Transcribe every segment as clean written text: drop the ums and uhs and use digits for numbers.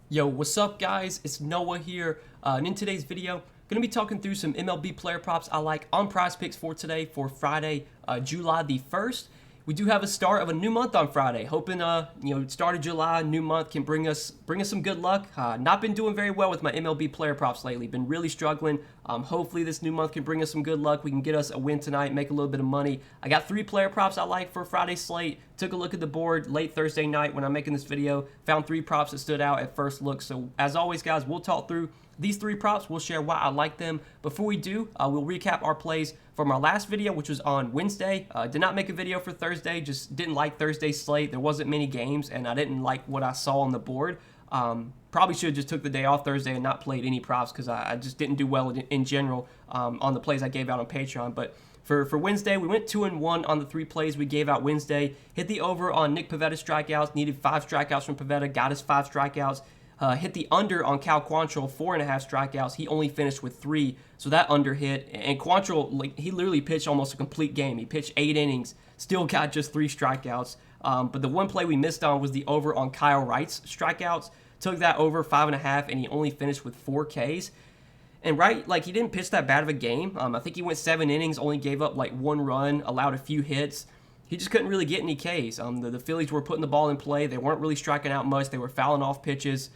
Yo, what's up guys? It's Noah here, and in today's video, going to be talking through some MLB player props I like on Prizepicks for today, for Friday, July the 1st. We do have a start of a new month on Friday. Hoping, start of July, new month can bring us some good luck. Not been doing very well with my MLB player props lately. Been really struggling. Hopefully this new month can bring us some good luck. We can get us a win tonight, make a little bit of money. I got 3 player props I like for Friday's slate. Took a look at the board late Thursday night when I'm making this video. Found 3 props that stood out at first look. So as always, guys, we'll talk through these 3 props. We'll share why I like them. Before we do, we'll recap our plays from our last video, which was on Wednesday. Did not make a video for Thursday, just didn't like Thursday's slate. There wasn't many games, and I didn't like what I saw on the board. Probably should have just took the day off Thursday and not played any props because I just didn't do well in general on the plays I gave out on Patreon. But for Wednesday, we went 2-1 on the 3 plays we gave out Wednesday. Hit the over on Nick Pavetta's strikeouts. Needed 5 strikeouts from Pavetta. Got his 5 strikeouts. Hit the under on Cal Quantrill, 4.5 strikeouts. He only finished with 3, so that under hit. And Quantrill, he literally pitched almost a complete game. He pitched 8 innings, still got just 3 strikeouts. But the one play we missed on was the over on Kyle Wright's strikeouts. Took that over 5.5, and he only finished with 4 Ks. And Wright, he didn't pitch that bad of a game. I think he went 7 innings, only gave up 1 run, allowed a few hits. He just couldn't really get any Ks. The Phillies were putting the ball in play. They weren't really striking out much. They were fouling off pitches.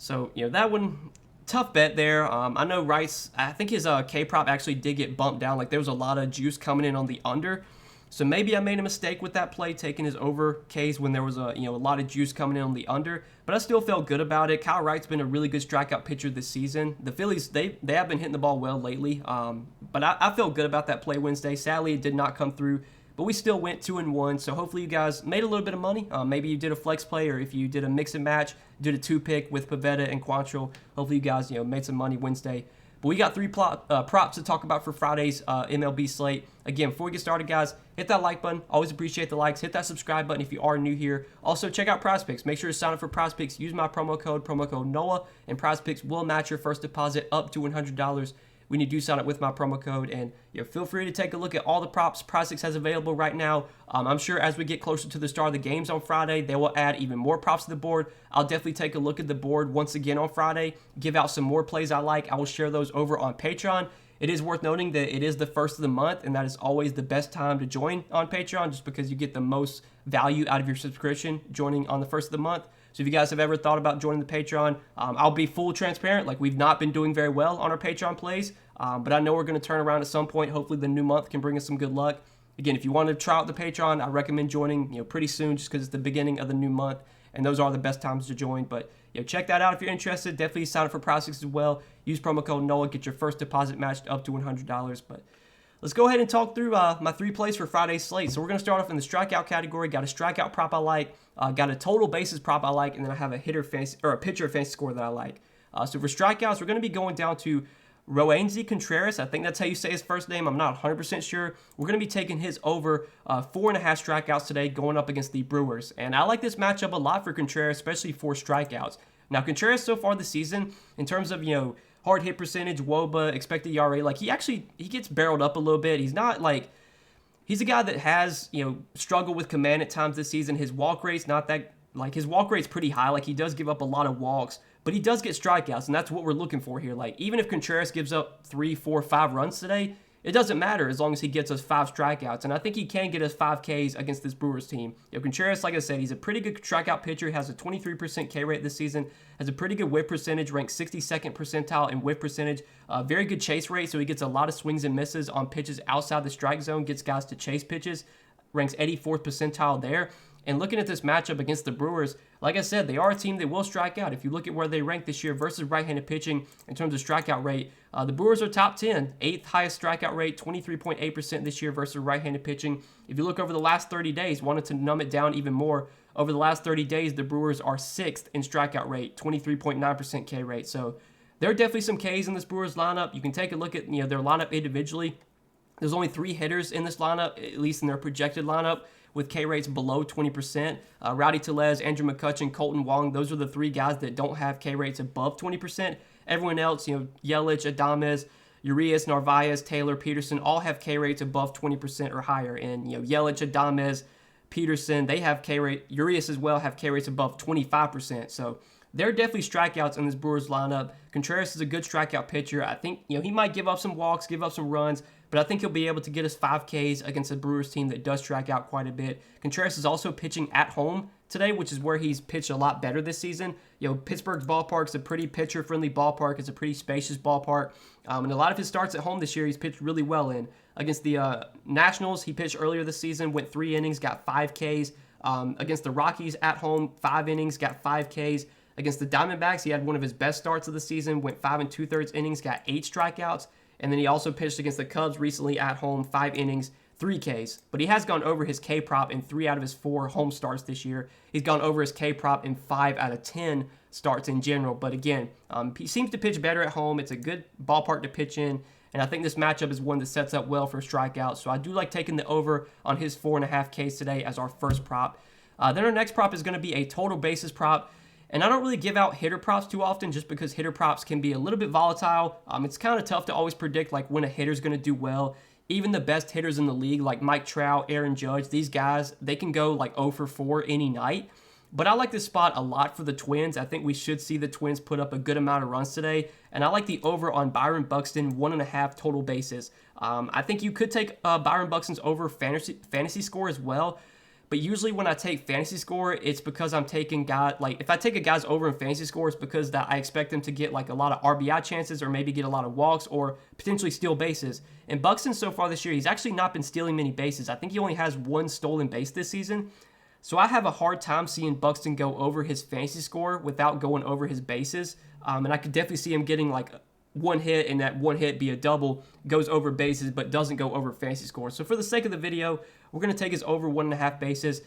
So, that one, tough bet there. I know Rice, I think his K prop actually did get bumped down. There was a lot of juice coming in on the under. So maybe I made a mistake with that play, taking his over Ks when there was a lot of juice coming in on the under. But I still felt good about it. Kyle Wright's been a really good strikeout pitcher this season. The Phillies, they have been hitting the ball well lately. But I felt good about that play Wednesday. Sadly, it did not come through. But we still went 2-1, so hopefully you guys made a little bit of money. Maybe you did a flex play, or if you did a mix and match, did a 2-pick with Pavetta and Quantrill. Hopefully you guys made some money Wednesday. But we got 3 props to talk about for Friday's MLB slate. Again, before we get started, guys, hit that like button. Always appreciate the likes. Hit that subscribe button if you are new here. Also, check out Prizepicks. Make sure to sign up for Prizepicks. Use my promo code NOAH, and Prizepicks will match your first deposit up to $100 when you do sign up with my promo code. And feel free to take a look at all the props Prizepicks has available right now. I'm sure as we get closer to the start of the games on Friday, they will add even more props to the board. I'll definitely take a look at the board once again on Friday, give out some more plays I like. I will share those over on Patreon. It is worth noting that it is the first of the month, and that is always the best time to join on Patreon, just because you get the most value out of your subscription joining on the first of the month. So if you guys have ever thought about joining the Patreon, I'll be full transparent. We've not been doing very well on our Patreon plays, but I know we're going to turn around at some point. Hopefully the new month can bring us some good luck. Again, if you want to try out the Patreon, I recommend joining pretty soon, just because it's the beginning of the new month, and those are the best times to join. But check that out if you're interested. Definitely sign up for Prizepicks as well. Use promo code NOAH, get your first deposit matched up to $100. But let's go ahead and talk through my 3 plays for Friday's slate. So we're going to start off in the strikeout category. Got a strikeout prop I like. Got a total bases prop I like, and then I have a pitcher fantasy score that I like. So for strikeouts, we're going to be going down to Roansy Contreras. I think that's how you say his first name. I'm not 100% sure. We're going to be taking his over 4.5 strikeouts today, going up against the Brewers. And I like this matchup a lot for Contreras, especially for strikeouts. Now, Contreras so far this season, in terms of, hard hit percentage, WOBA, expected ERA, he gets barreled up a little bit. He's not he's a guy that has, struggled with command at times this season. His walk rate's not that, his walk rate's pretty high. He does give up a lot of walks, but he does get strikeouts, and that's what we're looking for here. Even if Contreras gives up 3, 4, 5 runs today, it doesn't matter as long as he gets us 5 strikeouts, and I think he can get us 5 Ks against this Brewers team. Contreras, like I said, he's a pretty good strikeout pitcher, has a 23% K rate this season, has a pretty good whip percentage, ranked 62nd percentile in whip percentage, very good chase rate, so he gets a lot of swings and misses on pitches outside the strike zone, gets guys to chase pitches, ranks 84th percentile there. And looking at this matchup against the Brewers, like I said, they are a team that will strike out. If you look at where they rank this year versus right-handed pitching in terms of strikeout rate, the Brewers are top 10, 8th highest strikeout rate, 23.8% this year versus right-handed pitching. If you look over the last 30 days, wanted to numb it down even more, over the last 30 days, the Brewers are 6th in strikeout rate, 23.9% K rate. So there are definitely some Ks in this Brewers lineup. You can take a look at their lineup individually. There's only 3 hitters in this lineup, at least in their projected lineup, with K rates below 20%. Rowdy Tellez, Andrew McCutchen, Colton Wong, those are the 3 guys that don't have K rates above 20%. Everyone else, Yelich, Adames, Urias, Narvaez, Taylor, Peterson, all have K rates above 20% or higher. And, Yelich, Adames, Peterson, they have K rate, Urias as well, have K rates above 25%. So there are definitely strikeouts in this Brewers lineup. Contreras is a good strikeout pitcher. I think, he might give up some walks, give up some runs, but I think he'll be able to get us 5 Ks against a Brewers team that does strike out quite a bit. Contreras is also pitching at home today, which is where he's pitched a lot better this season. Pittsburgh's ballpark is a pretty pitcher-friendly ballpark. It's a pretty spacious ballpark. And a lot of his starts at home this year, he's pitched really well in. Against the Nationals, he pitched earlier this season, went 3 innings, got 5 Ks. Against the Rockies at home, 5 innings, got 5 Ks. Against the Diamondbacks, he had one of his best starts of the season, went 5 2/3 innings, got 8 strikeouts. And then he also pitched against the Cubs recently at home, 5 innings, 3 Ks. But he has gone over his K prop in 3 out of his 4 home starts this year. He's gone over his K prop in 5 out of 10 starts in general. But again, he seems to pitch better at home. It's a good ballpark to pitch in. And I think this matchup is one that sets up well for strikeouts. So I do like taking the over on his 4.5 Ks today as our first prop. Then our next prop is going to be a total bases prop. And I don't really give out hitter props too often just because hitter props can be a little bit volatile. It's kind of tough to always predict like when a hitter's going to do well. Even the best hitters in the league like Mike Trout, Aaron Judge, these guys, they can go like 0 for 4 any night. But I like this spot a lot for the Twins. I think we should see the Twins put up a good amount of runs today. And I like the over on Byron Buxton, 1.5 total bases. I think you could take Byron Buxton's over fantasy score as well. But usually when I take fantasy score, it's because I'm taking if I take a guy's over in fantasy score, it's because that I expect him to get like a lot of RBI chances or maybe get a lot of walks or potentially steal bases. And Buxton so far this year, he's actually not been stealing many bases. I think he only has 1 stolen base this season. So I have a hard time seeing Buxton go over his fantasy score without going over his bases. And I could definitely see him getting like 1 hit and that 1 hit be a double, goes over bases but doesn't go over fantasy score. So for the sake of the video, we're going to take his over 1.5 bases.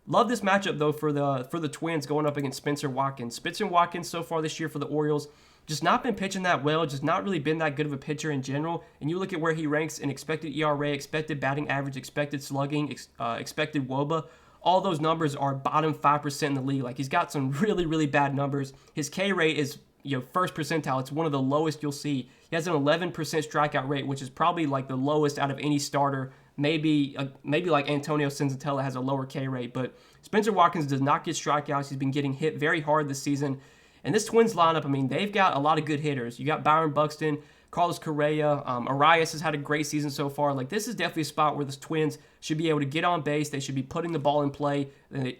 Love this matchup though for the Twins going up against Spencer Watkins. Spencer Watkins so far this year for the Orioles just not been pitching that well, just not really been that good of a pitcher in general. And you look at where he ranks in expected ERA, expected batting average, expected slugging, expected WOBA. All those numbers are bottom 5% in the league. Like he's got some really, really bad numbers. His K rate is first percentile. It's one of the lowest you'll see. He has an 11% strikeout rate, which is probably like the lowest out of any starter. Maybe like Antonio Senzatella has a lower K rate, but Spencer Watkins does not get strikeouts. He's been getting hit very hard this season. And this Twins lineup, I mean, they've got a lot of good hitters. You got Byron Buxton, Carlos Correa, Arias has had a great season so far. Like this is definitely a spot where the Twins should be able to get on base. They should be putting the ball in play.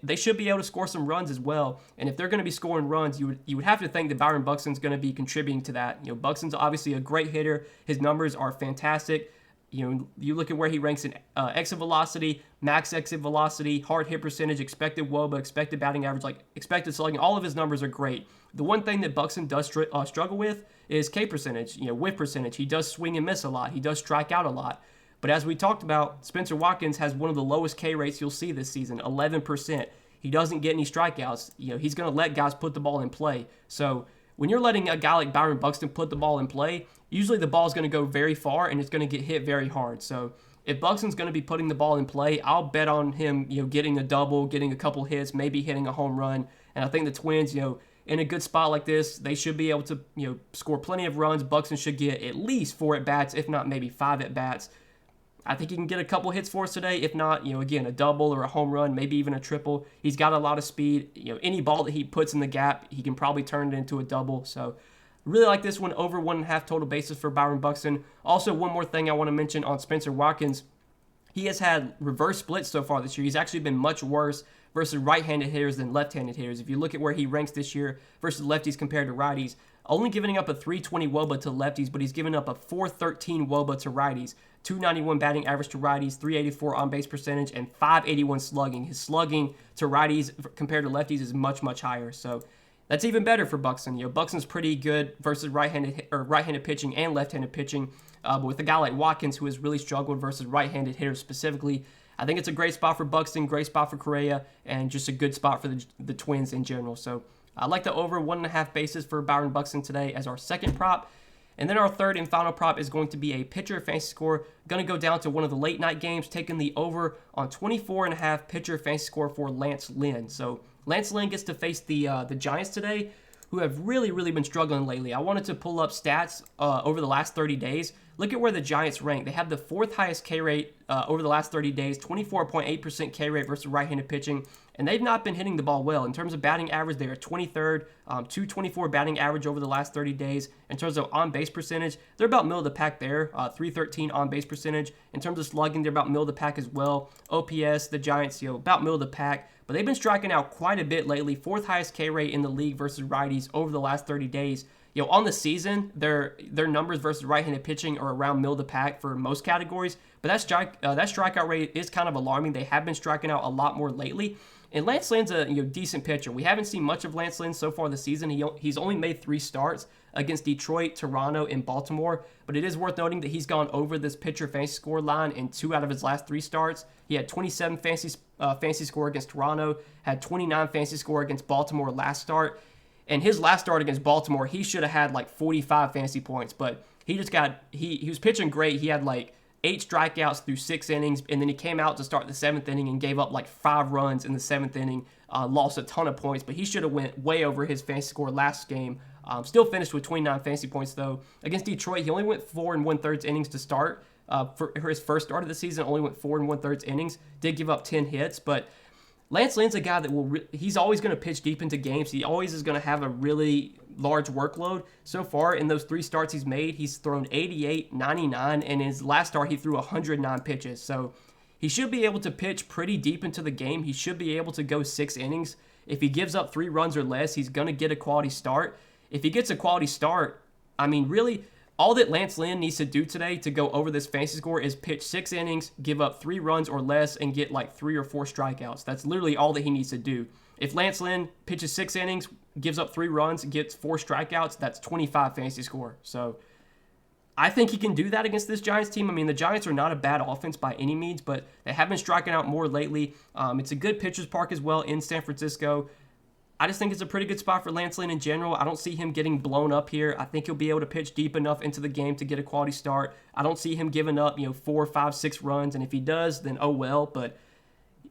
They should be able to score some runs as well. And if they're going to be scoring runs, you would have to think that Byron Buxton's going to be contributing to that. Buxton's obviously a great hitter. His numbers are fantastic. You look at where he ranks in exit velocity, max exit velocity, hard hit percentage, expected WOBA, expected batting average, like expected slugging. All of his numbers are great. The one thing that Buxton does struggle with is K percentage, whiff percentage. He does swing and miss a lot. He does strike out a lot. But as we talked about, Spencer Watkins has one of the lowest K rates you'll see this season, 11%. He doesn't get any strikeouts. He's going to let guys put the ball in play. So when you're letting a guy like Byron Buxton put the ball in play, usually the ball is going to go very far and it's going to get hit very hard. So if Buxton's going to be putting the ball in play, I'll bet on him, getting a double, getting a couple hits, maybe hitting a home run. And I think the Twins, in a good spot like this, they should be able to, score plenty of runs. Buxton should get at least 4 at-bats, if not maybe 5 at-bats. I think he can get a couple hits for us today. If not, again, a double or a home run, maybe even a triple. He's got a lot of speed. Any ball that he puts in the gap, he can probably turn it into a double. So really like this one, over 1.5 total bases for Byron Buxton. Also, one more thing I want to mention on Spencer Watkins. He has had reverse splits so far this year. He's actually been much worse versus right-handed hitters than left-handed hitters. If you look at where he ranks this year versus lefties compared to righties, only giving up a 320 WOBA to lefties, but he's given up a 413 WOBA to righties, 291 batting average to righties, 384 on-base percentage, and 581 slugging. His slugging to righties compared to lefties is much, much higher. So that's even better for Buxton. Buxton's pretty good versus right-handed pitching and left-handed pitching. But with a guy like Watkins, who has really struggled versus right-handed hitters specifically, I think it's a great spot for Buxton, great spot for Correa, and just a good spot for the Twins in general. So I like the over 1.5 bases for Byron Buxton today as our second prop. And then our third and final prop is going to be a pitcher fantasy score. Going to go down to one of the late night games, taking the over on 24.5 pitcher fantasy score for Lance Lynn. So Lance Lynn gets to face the Giants today, who have really, really been struggling lately. I wanted to pull up stats over the last 30 days. Look at where the Giants rank. They have the 4th highest K rate over the last 30 days, 24.8% K rate versus right-handed pitching. and they've not been hitting the ball well. In terms of batting average, they are 23rd, 224 batting average over the last 30 days. In terms of on-base percentage, they're about middle of the pack there, 313 on-base percentage. In terms of slugging, they're about middle of the pack as well. OPS, the Giants, about middle of the pack. But they've been striking out quite a bit lately. 4th highest K rate in the league versus righties over the last 30 days. On the season, their numbers versus right-handed pitching are around middle of the pack for most categories. But that strikeout rate is kind of alarming. They have been striking out a lot more lately. And Lance Lynn's a decent pitcher. We haven't seen much of Lance Lynn so far this season. He's only made 3 starts against Detroit, Toronto, and Baltimore. But it is worth noting that he's gone over this pitcher fantasy score line in 2 out of his last 3 starts. He had 27 fantasy score against Toronto, had 29 fantasy score against Baltimore last start. And his last start against Baltimore, he should have had like 45 fantasy points, but he was pitching great. He had like 8 strikeouts through 6 innings, and then he came out to start the 7th inning and gave up like 5 runs in the 7th inning, lost a ton of points, but he should have went way over his fantasy score last game. Still finished with 29 fantasy points though. Against Detroit, he only went 4 1/3 innings to start. For his first start of the season, only went 4 1/3 innings. Did give up 10 hits, but Lance Lynn's a guy that he's always going to pitch deep into games. He always is going to have a really large workload. So far, in those 3 starts he's made, he's thrown 88, 99, and in his last start, he threw 109 pitches. So he should be able to pitch pretty deep into the game. He should be able to go 6 innings. If he gives up 3 runs or less, he's going to get a quality start. If he gets a quality start, I mean, really, all that Lance Lynn needs to do today to go over this fantasy score is pitch 6 innings, give up 3 runs or less, and get like 3 or 4 strikeouts. That's literally all that he needs to do. If Lance Lynn pitches 6 innings, gives up 3 runs, gets 4 strikeouts, that's 25 fantasy score. So I think he can do that against this Giants team. I mean, the Giants are not a bad offense by any means, but they have been striking out more lately. It's a good pitcher's park as well in San Francisco. I just think it's a pretty good spot for Lance Lynn in general. I don't see him getting blown up here. I think he'll be able to pitch deep enough into the game to get a quality start. I don't see him giving up, 4, 5, 6 runs, and if he does, then oh well. But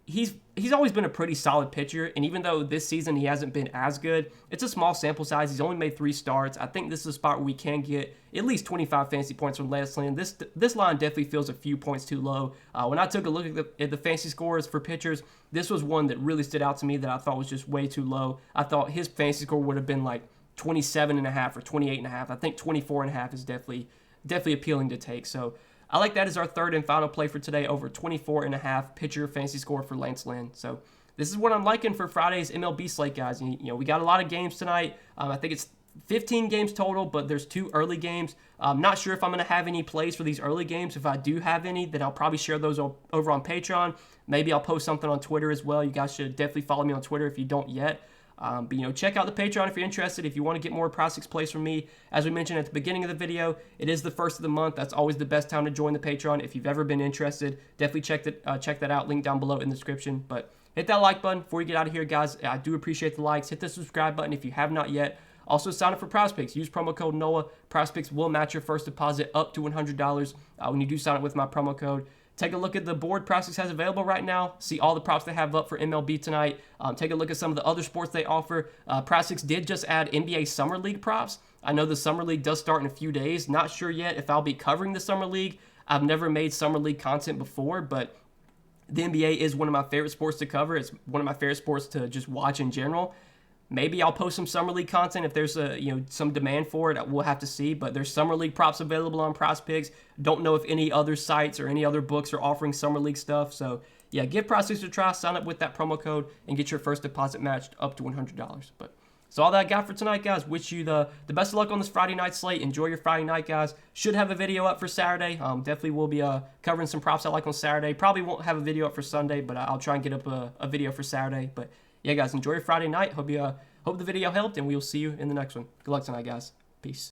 he's always been a pretty solid pitcher, and even though this season he hasn't been as good, it's a small sample size. He's only made 3 starts. I think this is a spot where we can get at least 25 fantasy points from Lance Lynn. This line definitely feels a few points too low. When I took a look at the fantasy scores for pitchers, this was one that really stood out to me that I thought was just way too low. I thought his fantasy score would have been like 27.5 or 28.5. I think 24.5 is definitely appealing to take. So I like that as our third and final play for today, over 24.5 pitcher fantasy score for Lance Lynn. So this is what I'm liking for Friday's MLB slate, guys. We got a lot of games tonight. I think it's 15 games total, but there's 2 early games. I'm not sure if I'm going to have any plays for these early games. If I do have any, then I'll probably share those over on Patreon. Maybe I'll post something on Twitter as well. You guys should definitely follow me on Twitter if you don't yet. But check out the Patreon if you're interested. If you want to get more Prizepicks plays from me, as we mentioned at the beginning of the video, it is the first of the month. That's always the best time to join the Patreon. If you've ever been interested, definitely check that out. Link down below in the description. But hit that like button before you get out of here, guys. I do appreciate the likes. Hit the subscribe button if you have not yet. Also, sign up for Prizepicks. Use promo code NOAH. Prizepicks will match your first deposit up to $100 when you do sign up with my promo code. Take a look at the board Prizepicks has available right now. See all the props they have up for MLB tonight. Take a look at some of the other sports they offer. Prizepicks did just add NBA Summer League props. I know the Summer League does start in a few days. Not sure yet if I'll be covering the Summer League. I've never made Summer League content before, but the NBA is one of my favorite sports to cover. It's one of my favorite sports to just watch in general. Maybe I'll post some Summer League content if there's some demand for it. We'll have to see, but there's Summer League props available on Prizepicks. Don't know if any other sites or any other books are offering Summer League stuff. So yeah, give Prizepicks a try. Sign up with that promo code and get your first deposit matched up to $100. But so all that I got for tonight, guys. Wish you the best of luck on this Friday night slate. Enjoy your Friday night, guys. Should have a video up for Saturday. Definitely will be covering some props I like on Saturday. Probably won't have a video up for Sunday, but I'll try and get up a video for Saturday. But yeah, guys, enjoy your Friday night. Hope the video helped, and we will see you in the next one. Good luck tonight, guys. Peace.